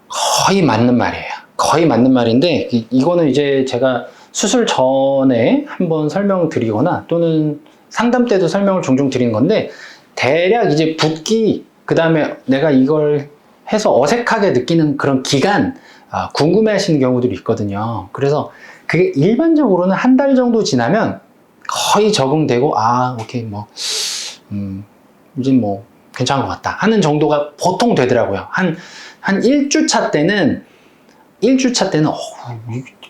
거의 맞는 말이에요. 거의 맞는 말인데, 이거는 이제 제가 수술 전에 한번 설명드리거나 또는 상담 때도 설명을 종종 드린 건데, 대략 이제 붓기, 그 다음에 내가 이걸 해서 어색하게 느끼는 그런 기간, 궁금해 하시는 경우들이 있거든요. 그래서 그게 일반적으로는 한 달 정도 지나면 거의 적응되고, 오케이, 이제 괜찮은 것 같다 하는 정도가 보통 되더라고요. 한 1주차 때는,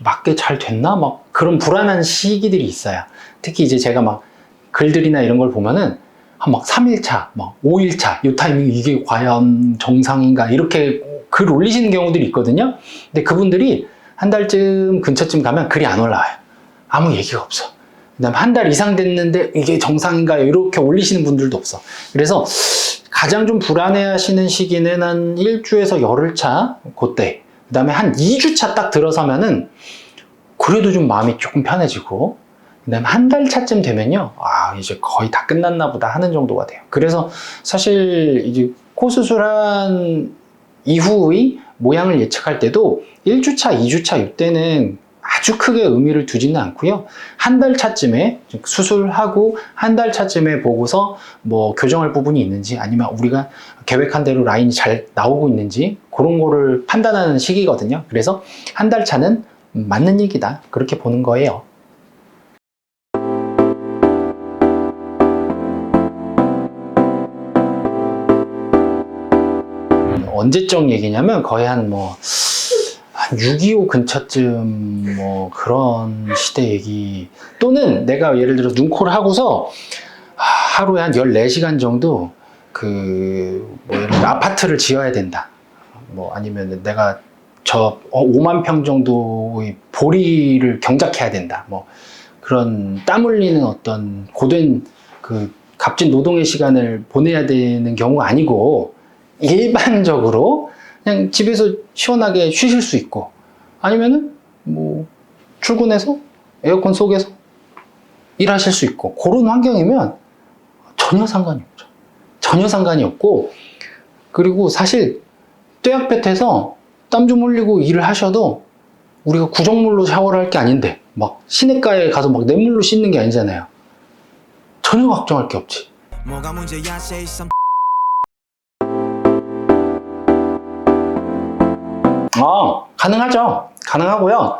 맞게 잘 됐나? 막 그런 불안한 시기들이 있어요. 특히 이제 제가 막 글들이나 이런 걸 보면은 한 3일차, 5일차, 이 타이밍 이게 과연 정상인가? 이렇게 글 올리시는 경우들이 있거든요. 근데 그분들이 한 달쯤 근처쯤 가면 글이 안 올라와요. 아무 얘기가 없어. 그 다음에 한 달 이상 됐는데 이게 정상인가요? 이렇게 올리시는 분들도 없어. 그래서 가장 좀 불안해 하시는 시기는 한 1주에서 열흘차, 그때. 그 다음에 한 2주차 딱 들어서면은 그래도 좀 마음이 조금 편해지고, 그 다음에 한 달 차쯤 되면요, 이제 거의 다 끝났나 보다 하는 정도가 돼요. 그래서 사실 이제 코 수술한 이후의 모양을 예측할 때도 1주차, 2주차 이때는 아주 크게 의미를 두지는 않고요. 한 달 차쯤에 수술하고 한 달 차쯤에 보고서 교정할 부분이 있는지, 아니면 우리가 계획한 대로 라인이 잘 나오고 있는지 그런 거를 판단하는 시기거든요. 그래서 한 달 차는 맞는 얘기다, 그렇게 보는 거예요. 언제적 얘기냐면 거의 한 6.25 근처쯤 그런 시대 얘기, 또는 내가 예를 들어 눈코를 하고서 하루에 한 14시간 정도 예를 들어 아파트를 지어야 된다, 아니면 내가 5만 평 정도의 보리를 경작해야 된다, 그런 땀 흘리는 어떤 고된 값진 노동의 시간을 보내야 되는 경우가 아니고, 일반적으로 그냥 집에서 시원하게 쉬실 수 있고, 아니면은 출근해서 에어컨 속에서 일하실 수 있고, 그런 환경이면 전혀 상관이 없죠. 전혀 상관이 없고, 그리고 사실 떼약볕에서 땀 좀 흘리고 일을 하셔도 우리가 구정물로 샤워를 할 게 아닌데 시내가에 가서 냇물로 씻는 게 아니잖아요. 전혀 걱정할 게 없지. 뭐가 문제야, say some... 가능하죠. 가능하고요.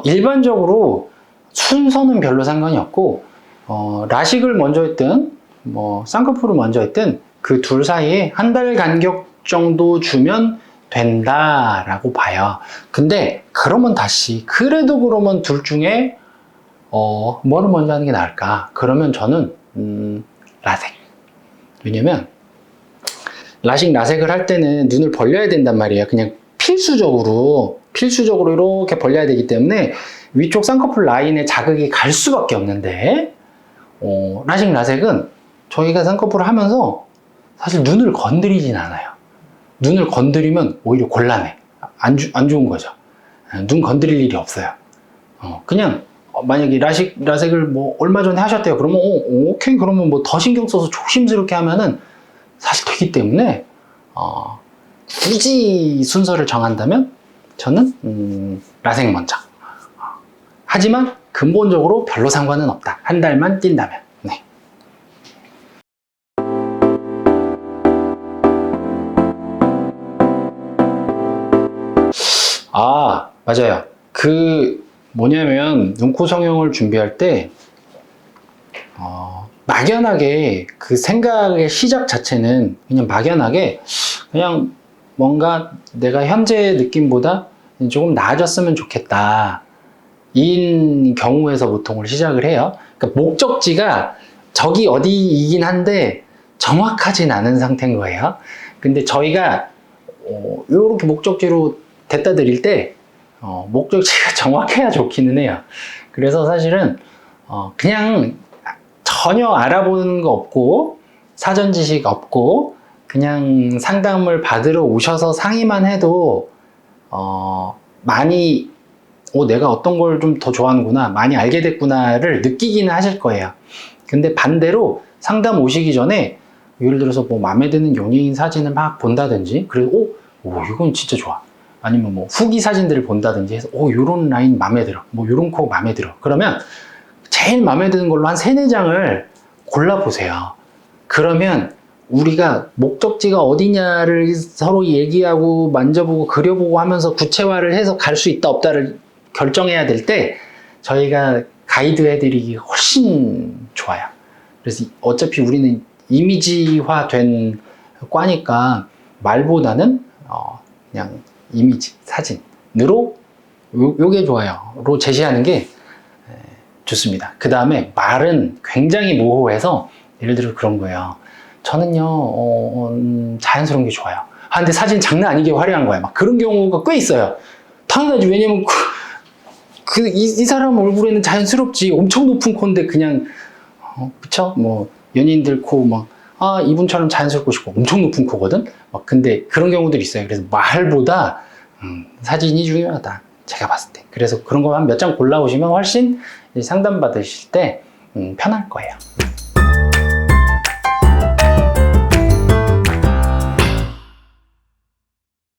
일반적으로 순서는 별로 상관이 없고, 라식을 먼저 했든 쌍꺼풀을 먼저 했든 그 둘 사이에 한 달 간격 정도 주면 된다라고 봐요. 근데 그러면 다시, 그러면 둘 중에 뭐를 먼저 하는 게 나을까? 그러면 저는 라섹. 왜냐면 라섹을 할 때는 눈을 벌려야 된단 말이에요. 그냥 필수적으로 이렇게 벌려야 되기 때문에 위쪽 쌍꺼풀 라인에 자극이 갈 수밖에 없는데, 라섹은 저희가 쌍꺼풀을 하면서 사실 눈을 건드리진 않아요. 눈을 건드리면 오히려 곤란해. 안 좋은 거죠. 눈 건드릴 일이 없어요. 그냥 만약에 라섹을 얼마 전에 하셨대요. 그러면 오케이, 그러면 더 신경 써서 조심스럽게 하면은 사실 되기 때문에, 굳이 순서를 정한다면 저는 라섹 먼저. 하지만 근본적으로 별로 상관은 없다, 한 달만 뛴다면. 네. 맞아요. 뭐냐면 눈코 성형을 준비할 때 막연하게 그 생각의 시작 자체는 그냥 막연하게 그냥 뭔가 내가 현재 느낌보다 조금 나아졌으면 좋겠다, 인 경우에서 보통을 시작을 해요. 그러니까 목적지가 저기 어디이긴 한데 정확하진 않은 상태인 거예요. 근데 저희가 이렇게 목적지로 데려다 드릴 때 목적지가 정확해야 좋기는 해요. 그래서 사실은 그냥 전혀 알아보는 거 없고 사전 지식 없고 그냥 상담을 받으러 오셔서 상의만 해도 많이 내가 어떤 걸 좀 더 좋아하는구나, 많이 알게 됐구나를 느끼기는 하실 거예요. 근데 반대로 상담 오시기 전에 예를 들어서 마음에 드는 연예인 사진을 막 본다든지, 그래서 오, 이건 진짜 좋아. 아니면 뭐 후기 사진들을 본다든지 해서 오, 요런 라인 마음에 들어. 뭐 요런 코 마음에 들어. 그러면 제일 마음에 드는 걸로 한 3-4장을 골라보세요. 그러면 우리가 목적지가 어디냐를 서로 얘기하고 만져보고 그려보고 하면서 구체화를 해서 갈 수 있다 없다를 결정해야 될 때 저희가 가이드 해드리기 훨씬 좋아요. 그래서 어차피 우리는 이미지화된 과니까 말보다는 그냥 이미지, 사진으로 요게 좋아요.로 제시하는 게 좋습니다. 그 다음에 말은 굉장히 모호해서 예를 들어 그런 거예요. 저는요 자연스러운 게 좋아요. 아 근데 사진 장난 아니게 화려한 거야. 막 그런 경우가 꽤 있어요. 당연하지. 왜냐면 이 사람 얼굴에는 자연스럽지. 엄청 높은 코인데 그냥 그쵸? 뭐 연예인들 코 막 아 이분처럼 자연스럽고 싶고 엄청 높은 코거든. 막 근데 그런 경우들이 있어요. 그래서 말보다 사진이 중요하다. 제가 봤을 때. 그래서 그런 거 한 몇 장 골라오시면 훨씬 상담 받으실 때 편할 거예요.